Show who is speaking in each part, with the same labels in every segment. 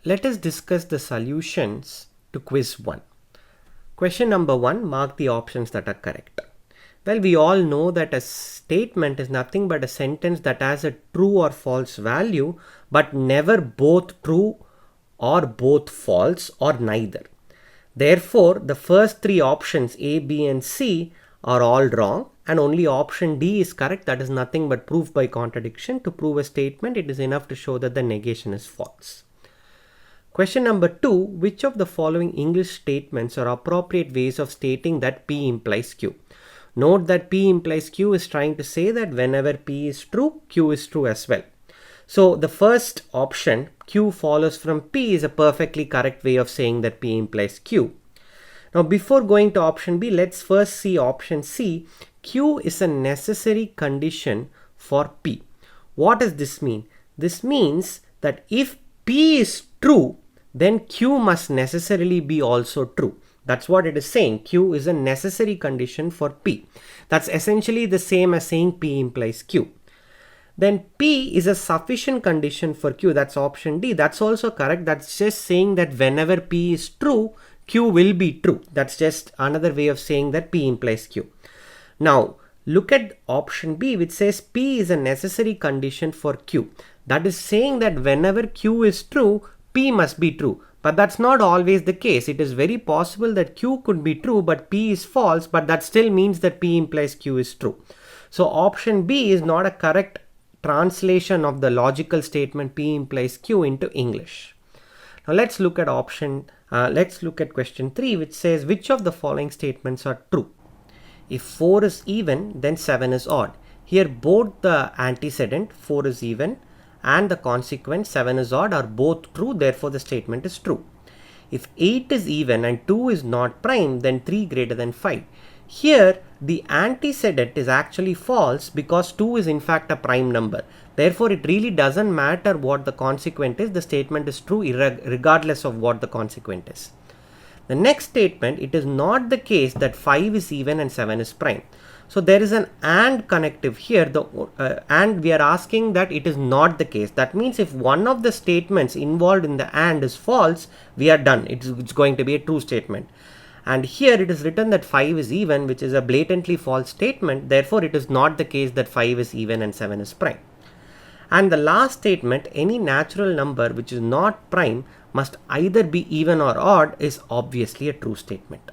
Speaker 1: Let us discuss the solutions to quiz 1. Question number 1, mark the options that are correct. Well, we all know that a statement is nothing but a sentence that has a true or false value, but never both true or both false or neither. Therefore, the first three options A, B and C are all wrong and only option D is correct. That is nothing but proof by contradiction. To prove a statement, it is enough to show that the negation is false. Question number 2, which of the following English statements are appropriate ways of stating that P implies Q? Note that P implies Q is trying to say that whenever P is true, Q is true as well. So the first option, Q follows from P, is a perfectly correct way of saying that P implies Q. Now before going to option B, let's first see option C. Q is a necessary condition for P. What does this mean? This means that if P is true, then Q must necessarily be also true. That's what it is saying. Q is a necessary condition for P. That's essentially the same as saying P implies Q. Then P is a sufficient condition for Q. That's option D. That's also correct. That's just saying that whenever P is true, Q will be true. That's just another way of saying that P implies Q. Now, look at option B, which says P is a necessary condition for Q. That is saying that whenever Q is true, P must be true. But that's not always the case. It is very possible that Q could be true, but P is false, but that still means that P implies Q is true. So option B is not a correct translation of the logical statement P implies Q into English. Now let's look at question 3, which says which of the following statements are true? If 4 is even, then 7 is odd. Here both the antecedent 4 is even and the consequent 7 is odd are both true, therefore the statement is true. If 8 is even and 2 is not prime, then 3 greater than 5. Here the antecedent is actually false because 2 is in fact a prime number. Therefore it really doesn't matter what the consequent is, the statement is true regardless of what the consequent is. The next statement, it is not the case that 5 is even and 7 is prime. So there is an and connective here, and we are asking that it is not the case. That means if one of the statements involved in the and is false, we are done. It's going to be a true statement. And here it is written that 5 is even, which is a blatantly false statement. Therefore it is not the case that 5 is even and 7 is prime. And the last statement, any natural number which is not prime must either be even or odd, is obviously a true statement.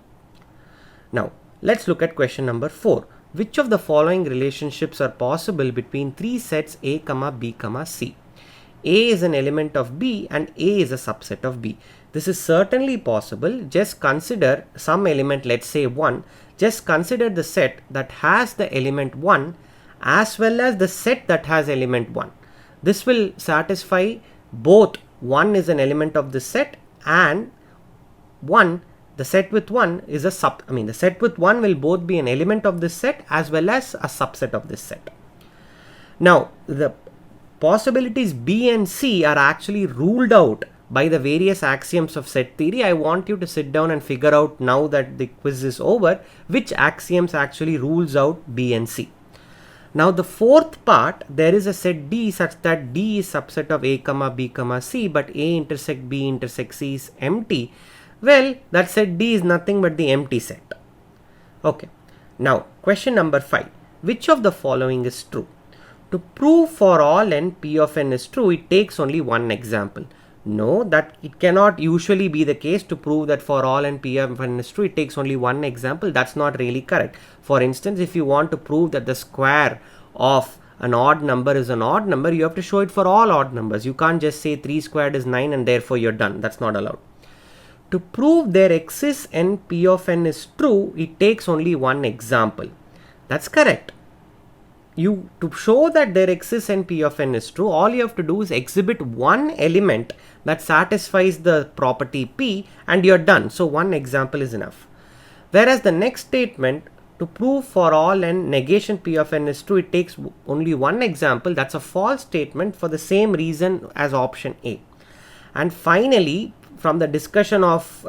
Speaker 1: Now let's look at question number 4. Which of the following relationships are possible between three sets A, B, C? A is an element of B and A is a subset of B. This is certainly possible. Just consider some element, let's say 1. Just consider the set that has the element 1 as well as the set that has element 1. This will satisfy both 1 is an element of the set and 1, the set with 1 is a the set with 1 will both be an element of this set as well as a subset of this set. Now the possibilities B and C are actually ruled out by the various axioms of set theory. I want you to sit down and figure out, now that the quiz is over, which axioms actually rules out B and C. Now the fourth part, there is a set D such that D is subset of A, B, C, but A intersect B intersect C is empty. Well, that set D is nothing but the empty set. Okay. Now question number 5. Which of the following is true? To prove for all n P of n is true, it takes only one example. No, that it cannot usually be the case. To prove that for all n P of n is true, it takes only one example. That's not really correct. For instance, if you want to prove that the square of an odd number is an odd number, you have to show it for all odd numbers. You can't just say 3 squared is 9 and therefore you're done. That's not allowed. To prove there exists n P of n is true, it takes only one example. That's correct. To show that there exists n P of n is true, all you have to do is exhibit one element that satisfies the property P and you're done. So one example is enough. Whereas the next statement, to prove for all n negation P of n is true, it takes only one example. That's a false statement for the same reason as option A. And finally, from the discussion of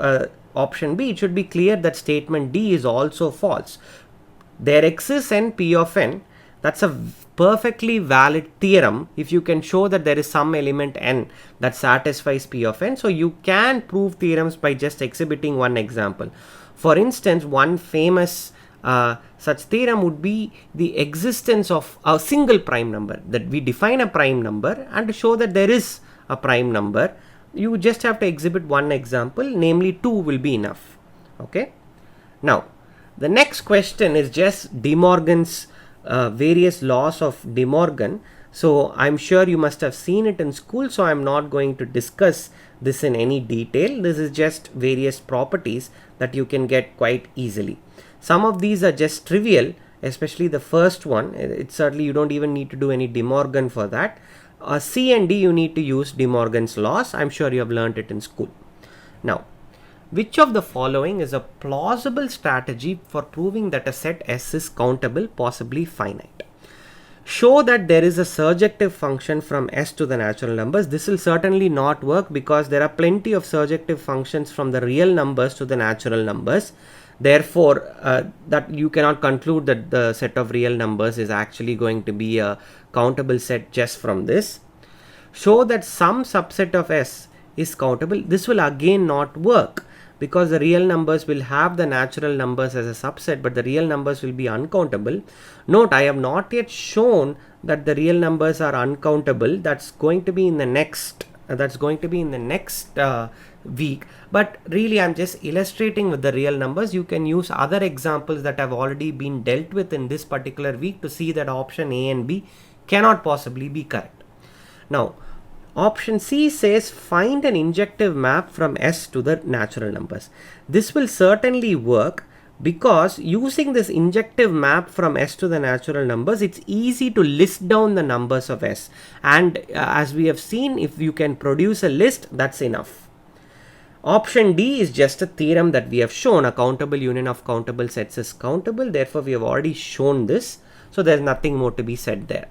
Speaker 1: option B, it should be clear that statement D is also false. There exists n P of n. That's a perfectly valid theorem if you can show that there is some element n that satisfies P of n. So you can prove theorems by just exhibiting one example. For instance, one famous such theorem would be the existence of a single prime number, that we define a prime number and to show that there is a prime number, you just have to exhibit one example, namely 2 will be enough. Okay. Now, the next question is just De Morgan's various laws of De Morgan. So I'm sure you must have seen it in school, so I'm not going to discuss this in any detail. This is just various properties that you can get quite easily. Some of these are just trivial, especially the first one. It's certainly you don't even need to do any De Morgan for that. C and D you need to use De Morgan's laws. I'm sure you have learned it in school. Now, which of the following is a plausible strategy for proving that a set S is countable, possibly finite? Show that there is a surjective function from S to the natural numbers. This will certainly not work because there are plenty of surjective functions from the real numbers to the natural numbers. Therefore, that you cannot conclude that the set of real numbers is actually going to be a countable set just from this. Show that some subset of S is countable. This will again not work because the real numbers will have the natural numbers as a subset, but the real numbers will be uncountable. Note, I have not yet shown that the real numbers are uncountable. That's going to be in the next week, but really I'm just illustrating with the real numbers. You can use other examples that have already been dealt with in this particular week to see that option A and B cannot possibly be correct. Now, option C says find an injective map from S to the natural numbers. This will certainly work because using this injective map from S to the natural numbers, it's easy to list down the numbers of S, and as we have seen, if you can produce a list, that's enough. Option D is just a theorem that we have shown. A countable union of countable sets is countable. Therefore, we have already shown this, so there's nothing more to be said there.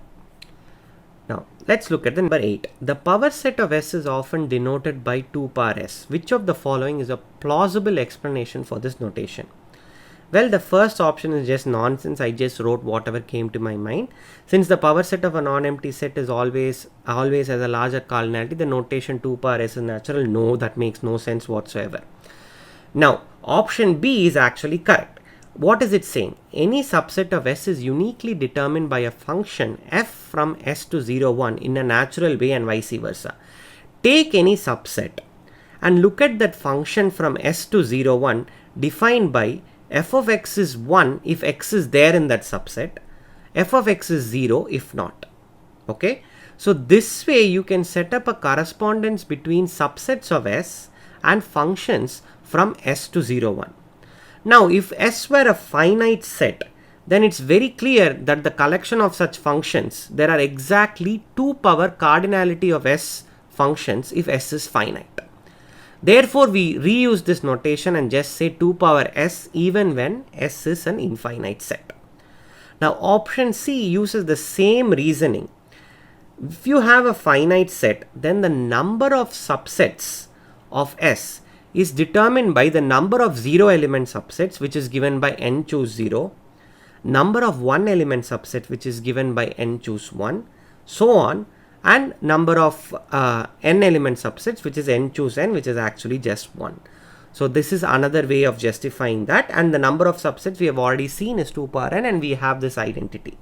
Speaker 1: Now, let's look at the number 8. The power set of S is often denoted by 2 power S. Which of the following is a plausible explanation for this notation? Well, the first option is just nonsense. I just wrote whatever came to my mind. Since the power set of a non-empty set is always has a larger cardinality, the notation 2 power S is natural. No, that makes no sense whatsoever. Now, option B is actually correct. What is it saying? Any subset of S is uniquely determined by a function f from S to 0, 1 in a natural way and vice versa. Take any subset and look at that function from S to 0, 1 defined by f of x is 1 if x is there in that subset, f of x is 0 if not. Okay, so this way you can set up a correspondence between subsets of S and functions from S to 0, 1. Now, if S were a finite set, then it's very clear that the collection of such functions, there are exactly 2 power cardinality of S functions if S is finite. Therefore, we reuse this notation and just say 2 power S even when S is an infinite set. Now, option C uses the same reasoning. If you have a finite set, then the number of subsets of S is determined by the number of 0 element subsets, which is given by n choose 0, number of 1 element subset, which is given by n choose 1, so on, and number of n element subsets, which is n choose n, which is actually just 1. So this is another way of justifying that, and the number of subsets we have already seen is 2 power n, and we have this identity.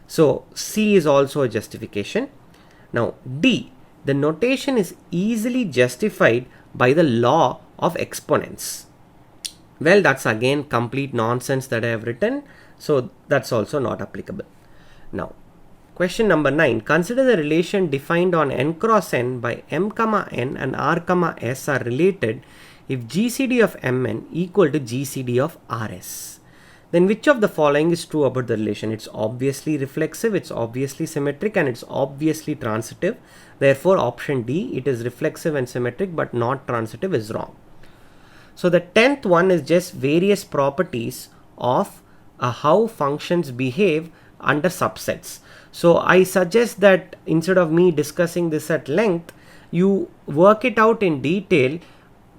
Speaker 1: So C is also a justification. Now D, the notation is easily justified by the law of exponents. Well, that's again complete nonsense that I have written, so that's also not applicable. Now, question number 9. Consider the relation defined on n cross n by m comma n and r comma s are related if GCD of mn equal to GCD of rs. Then which of the following is true about the relation? It's obviously reflexive, it's obviously symmetric, and it's obviously transitive. Therefore, option D, it is reflexive and symmetric but not transitive, is wrong. So the 10th one is just various properties of how functions behave under subsets. So I suggest that instead of me discussing this at length, you work it out in detail.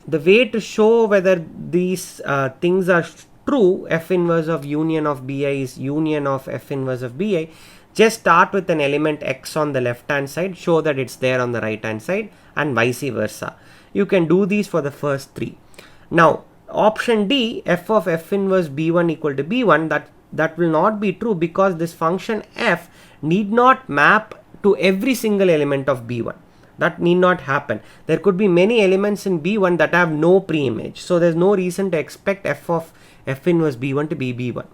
Speaker 1: The way to show whether these things are true, f inverse of union of bi is union of f inverse of bi. Just start with an element x on the left hand side, show that it's there on the right hand side, and vice versa. You can do these for the first three. Now option D, f of f inverse b1 equal to b1, that will not be true, because this function f need not map to every single element of b1. That need not happen. There could be many elements in b1 that have no pre-image, so there's no reason to expect f of f inverse b1 to be b1.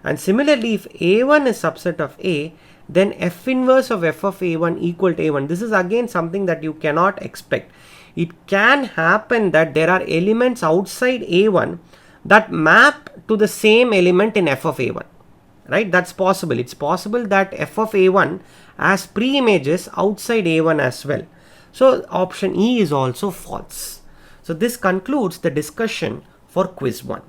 Speaker 1: And similarly, if a1 is subset of a, then f inverse of f of a1 equal to a1. This is again something that you cannot expect. It can happen that there are elements outside a1 that map to the same element in f of a1, right? That's possible. It's possible that f of a1 has pre-images outside a1 as well. So option E is also false. So this concludes the discussion for quiz 1.